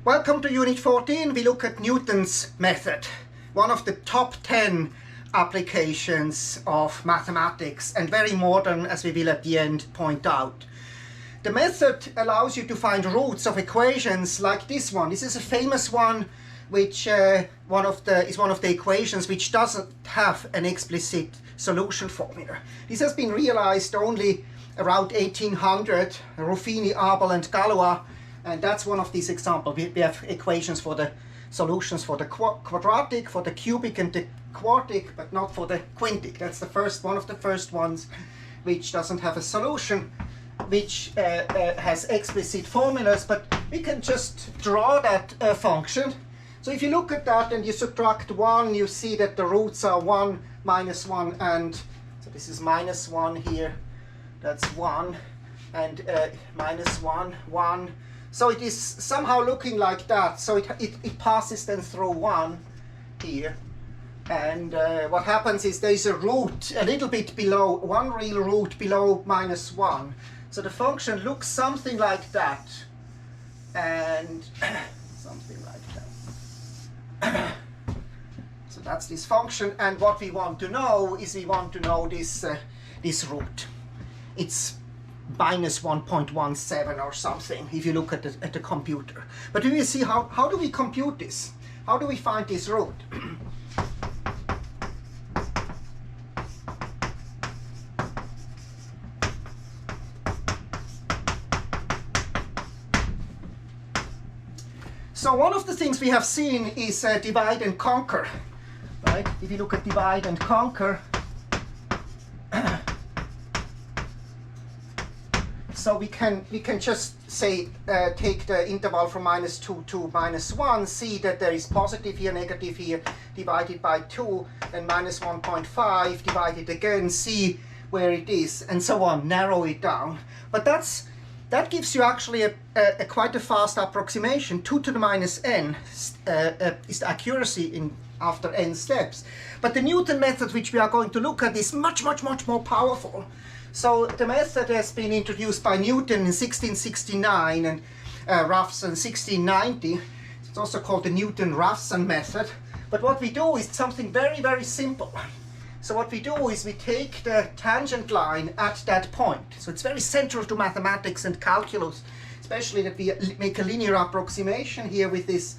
Welcome to Unit 14. We look at Newton's method, one of the top 10 applications of mathematics, and very modern, as we will at the end point out. The method allows you to find roots of equations like this one. This is a famous one, which is one of the equations which doesn't have an explicit solution formula. This has been realized only around 1800, Ruffini, Abel and Galois. And that's one of these examples. We have equations for the solutions for the quadratic, for the cubic and the quartic, but not for the quintic. That's the first one of the first ones which doesn't have a solution, which has explicit formulas, but we can just draw that function. So if you look at that and you subtract 1, you see that the roots are 1, minus 1, and so this is minus 1 here, that's 1, and minus 1, 1. So it is somehow looking like that. So it passes then through 1 here. And what happens is there is a root a little bit below, one real root below minus 1. So the function looks something like that. And something like that. So that's this function. And what we want to know is we want to know this, this root. It's minus 1.17 or something if you look at the computer. But we will see how do we compute this? How do we find this root? So one of the things we have seen is divide and conquer, right? If you look at divide and conquer, so we can just say take the interval from minus 2 to minus 1, see that there is positive here, negative here, divided by 2, and minus 1.5 divided again, see where it is, and so on, narrow it down. But that gives you actually a quite a fast approximation. 2 to the minus n is the accuracy in after n steps. But the Newton method, which we are going to look at, is much more powerful. So the method has been introduced by Newton in 1669 and Raphson 1690. It's also called the Newton-Raphson method. But what we do is something very simple. So what we do is we take the tangent line at that point. So it's very central to mathematics and calculus, especially that we make a linear approximation here with this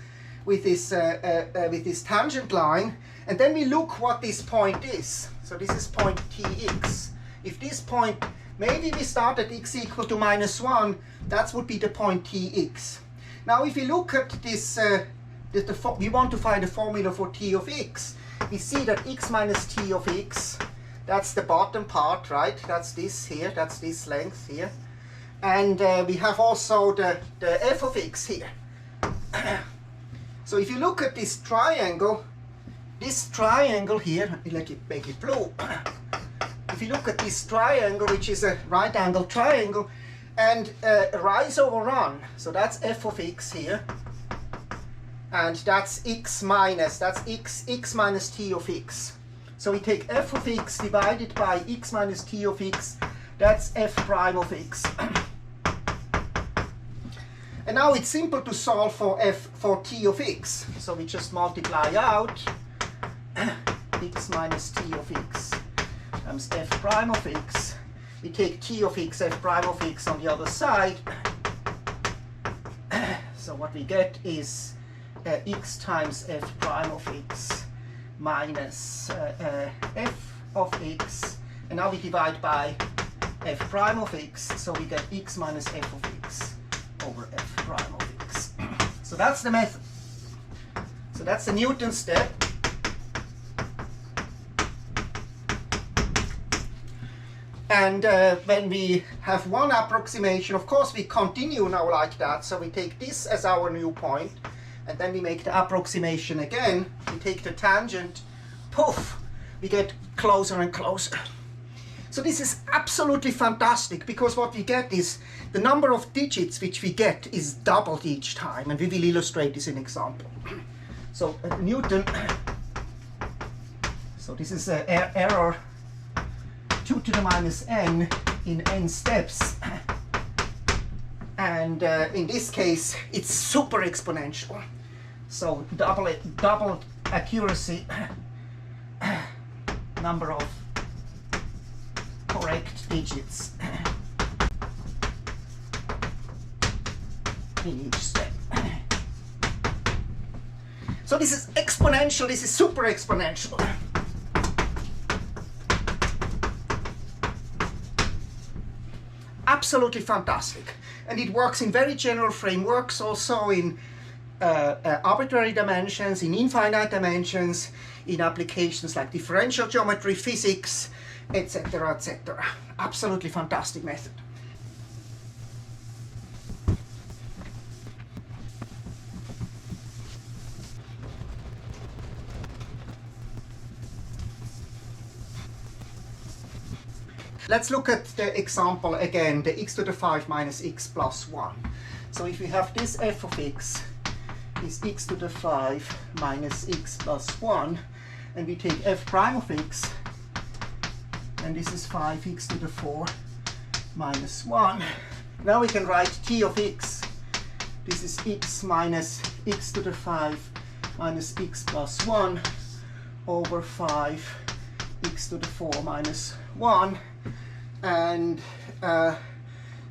tangent line, and then we look what this point is. So this is point Tx. If this point, maybe we start at x equal to minus 1, that would be the point Tx. Now if we look at this, we want to find a formula for t of x. We see that x minus t of x, that's the bottom part, right? That's this here, that's this length here. And we have also the f of x here. So if you look at this triangle here, let me make it blue. If you look at this triangle, which is a right angle triangle, and rise over run, so that's f of x here, and that's x minus t of x. So we take f of x divided by x minus t of x, that's f prime of x. And now it's simple to solve for t of x. So we just multiply out x minus t of x times f prime of x. We take t of x, f prime of x on the other side. So what we get is x times f prime of x minus f of x. And now we divide by f prime of x, so we get x minus f of x over f prime of x. So that's the method. So that's the Newton step. And when we have one approximation, of course we continue now like that. So we take this as our new point, and then we make the approximation again. We take the tangent, poof, we get closer and closer. So this is absolutely fantastic, because what we get is the number of digits which we get is doubled each time, and we will illustrate this in example. So Newton, so this is an error 2 to the minus n in n steps. And in this case, it's super exponential. So double accuracy, number of correct digits in each step. So this is exponential, this is super exponential. Absolutely fantastic. And it works in very general frameworks, also in arbitrary dimensions, in infinite dimensions, in applications like differential geometry, physics, etc., etc. Absolutely fantastic method. Let's look at the example again, the x to the 5 minus x plus 1. So if we have this f of x is x to the 5 minus x plus 1, and we take f prime of x, and this is 5x to the 4 minus 1. Now we can write t of x. This is x minus x to the 5 minus x plus 1 over 5x to the 4 minus 1. And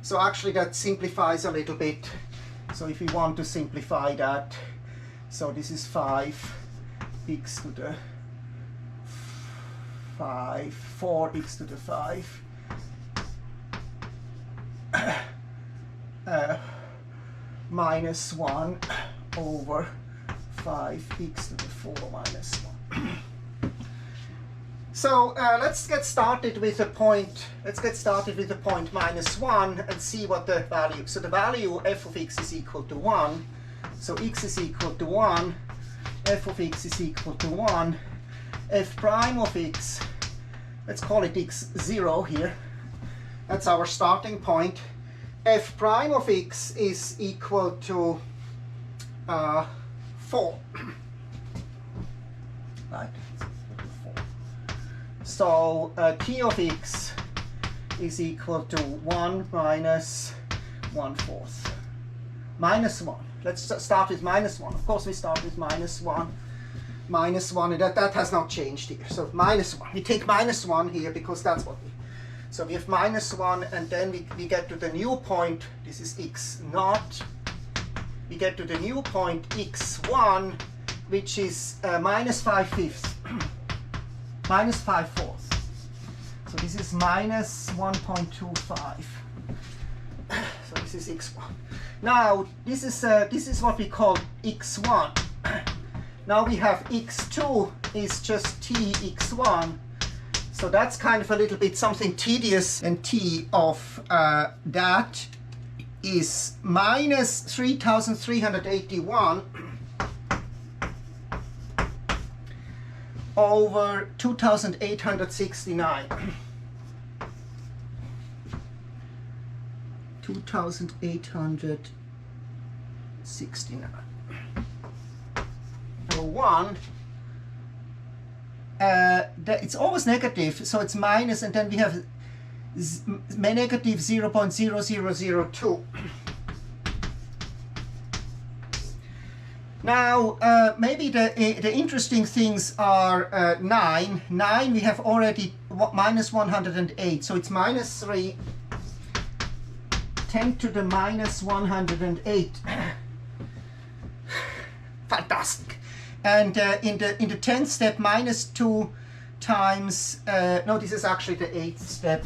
so actually that simplifies a little bit. So if we want to simplify that, so this is 5x to the 5, 4x to the 5 minus 1 over 5x to the 4 minus 1. So let's get started with a point. Let's get started with the point minus 1 and see what the value. So the value f of x is equal to 1. So x is equal to 1. F of x is equal to 1. F prime of x, let's call it x0 here. That's our starting point. F prime of x is equal to 4. Right. So t of x is equal to 1 minus 1/4. Minus 1. Let's start with minus 1. Of course we start with minus 1. Minus 1, and that has not changed here. So minus 1. We take minus 1 here because that's what we... So we have minus 1, and then we get to the new point. This is x0. We get to the new point x1, which is minus 5/5. Minus 5/4. So this is minus 1.25. So this is x1. Now this is what we call x1. Now we have x2 is just t x1. So that's kind of a little bit something tedious, and t of that is minus 3,381 over 2,869. 2,869. Number 1, it's always negative, so it's minus, and then we have negative 0.0002. Now, maybe the interesting things are 9. 9 we have already minus 108, so it's minus 3, 10 to the minus 108. Fantastic. And in the 10th step, minus 2 times, no, this is actually the 8th step,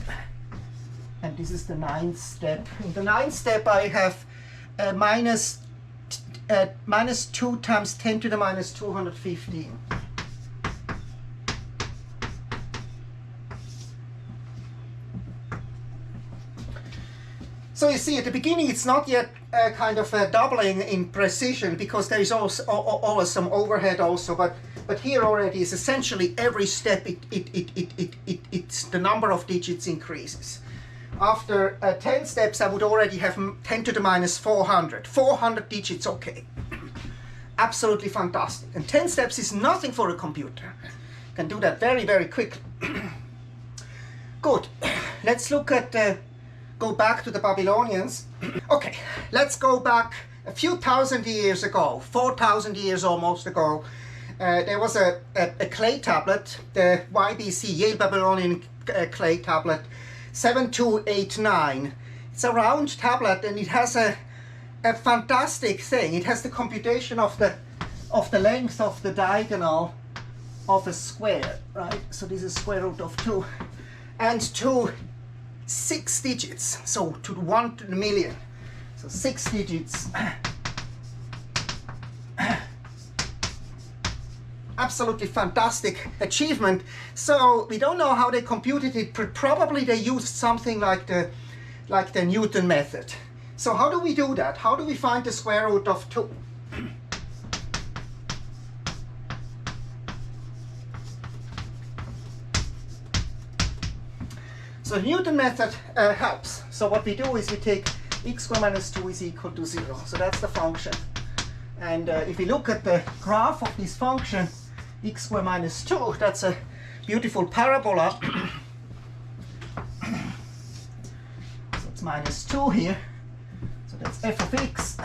and this is the 9th step. In the 9th step I have minus 2 times 10 to the minus 215. So you see, at the beginning it's not yet kind of doubling in precision, because there is also always some overhead also, but here already is essentially every step it's the number of digits increases. After 10 steps I would already have 10 to the minus 400. 400 digits, okay. Absolutely fantastic. And 10 steps is nothing for a computer. You can do that very, very quickly. Good. Let's look at go back to the Babylonians. Okay, let's go back a few thousand years ago, 4,000 years almost ago. There was a clay tablet, the YBC, Yale Babylonian clay tablet, 7289. It's a round tablet and it has a fantastic thing. It has the computation of the length of the diagonal of a square, right? So this is square root of 2. And to 6 digits, so to 1 to the million. So 6 digits. Absolutely fantastic achievement. So we don't know how they computed it, but probably they used something like the Newton method. So how do we do that? How do we find the square root of 2? So the Newton method helps. So what we do is we take x squared minus 2 is equal to 0. So that's the function. And if we look at the graph of this function, x squared minus 2, that's a beautiful parabola. So it's minus 2 here. So that's f of x.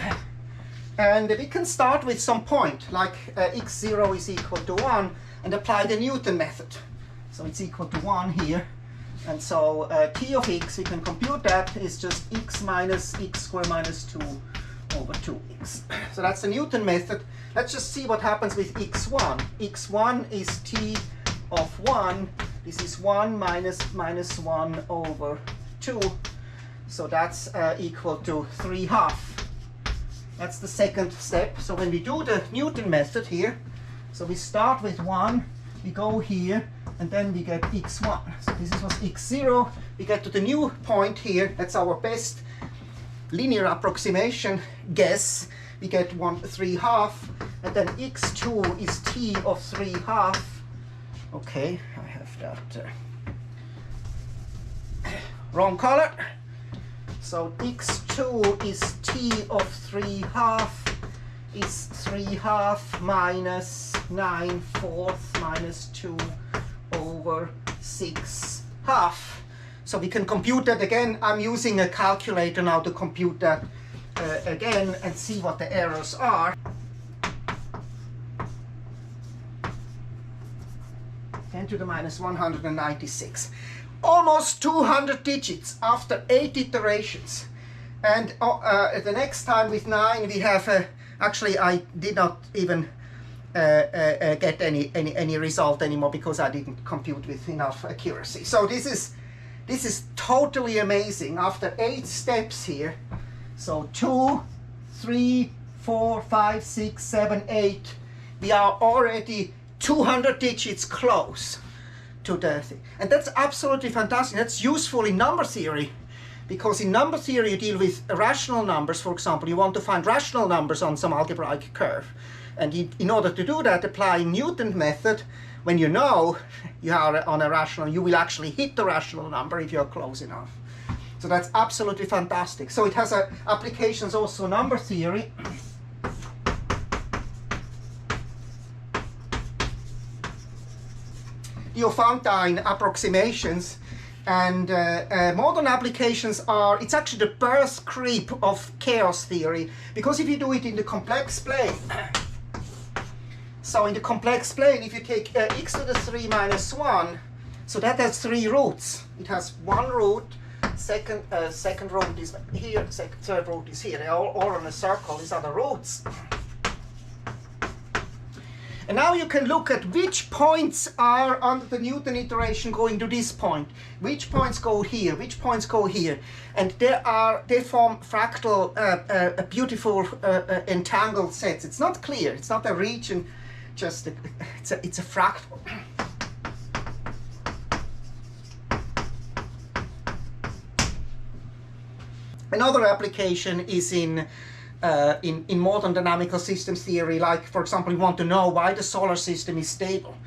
And we can start with some point, like x0 is equal to 1, and apply the Newton method. So it's equal to 1 here. And so t of x, we can compute that, is just x minus x squared minus 2 over 2x. So that's the Newton method. Let's just see what happens with x1. x1 is t of 1. This is 1 minus 1 over 2. So that's equal to 3/2. That's the second step. So when we do the Newton method here, so we start with 1, we go here, and then we get x1. So this was x0. We get to the new point here. That's our best linear approximation guess. We get 3/2, and then x2 is t of 3/2. Okay, I have that wrong color. So x2 is t of 3/2 is 3/2 minus 9/4 minus 2 over 6/2. So we can compute that again. I'm using a calculator now to compute that again and see what the errors are. 10 to the minus 196. Almost 200 digits after 8 iterations. And the next time with 9 we have actually I did not even get any result anymore because I didn't compute with enough accuracy. So this is totally amazing. After 8 steps here, so 2, 3, 4, 5, 6, 7, 8, we are already 200 digits close to the thing. And that's absolutely fantastic. That's useful in number theory, because in number theory you deal with rational numbers. For example, you want to find rational numbers on some algebraic curve. And in order to do that, apply Newton method. When you know you are on a rational, you will actually hit the rational number if you're close enough. So that's absolutely fantastic. So it has applications also in number theory. Diophantine approximations and modern applications are, it's actually the birth creep of chaos theory, because if you do it in the complex plane, so in the complex plane, if you take x to the 3 minus 1, so that has 3 roots. It has 1 root, second root is here, third root is here. They're all on a circle. These are the roots. And now you can look at which points are under the Newton iteration going to this point. Which points go here, which points go here. And they form fractal, beautiful entangled sets. It's not clear, it's not a region, just it's a fractal. Another application is in modern dynamical systems theory, like, for example, you want to know why the solar system is stable.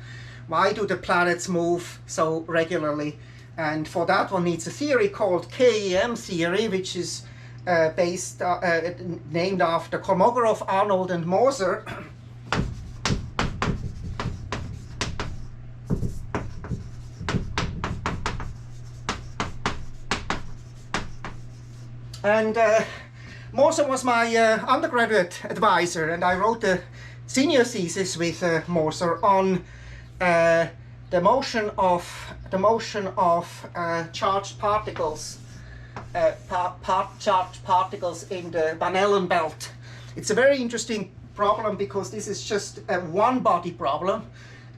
Why do the planets move so regularly? And for that one needs a theory called KEM theory, which is named after Kolmogorov, Arnold, and Moser. And Morse was my undergraduate advisor, and I wrote a senior thesis with Morse on the motion of charged particles, charged particles in the Van Allen belt. It's a very interesting problem because this is just a one-body problem,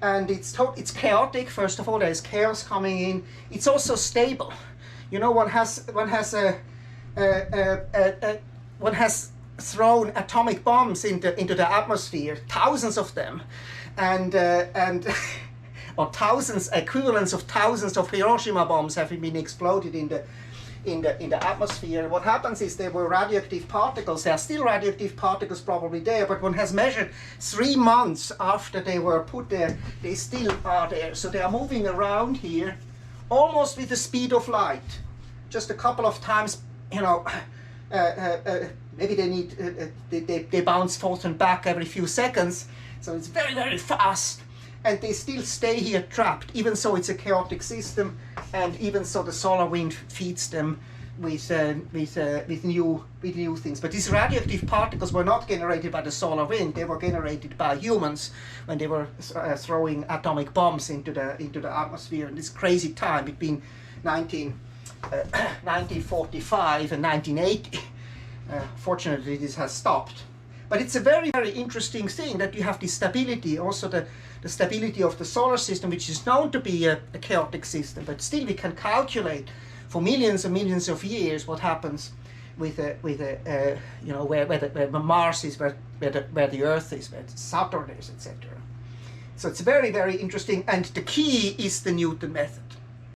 and it's chaotic. First of all, there's chaos coming in. It's also stable. You know, one has thrown atomic bombs into the atmosphere, thousands of them, and or thousands, equivalents of thousands of Hiroshima bombs have been exploded in the atmosphere. What happens is there were radioactive particles. There are still radioactive particles probably there, but one has measured 3 months after they were put there, they still are there. So they are moving around here almost with the speed of light. Just a couple of times, you know, maybe they need, they bounce forth and back every few seconds. So it's very, very fast. And they still stay here trapped, even so it's a chaotic system, and even so the solar wind feeds them with new things. But these radioactive particles were not generated by the solar wind; they were generated by humans when they were throwing atomic bombs into the atmosphere in this crazy time between 1945 and 1980. Fortunately, this has stopped. But it's a very, very interesting thing that you have the stability, also the stability of the solar system, which is known to be a chaotic system, but still we can calculate for millions and millions of years what happens with you know, where Mars is, where the Earth is, where Saturn is, etc. So it's very, very interesting, and the key is the Newton method.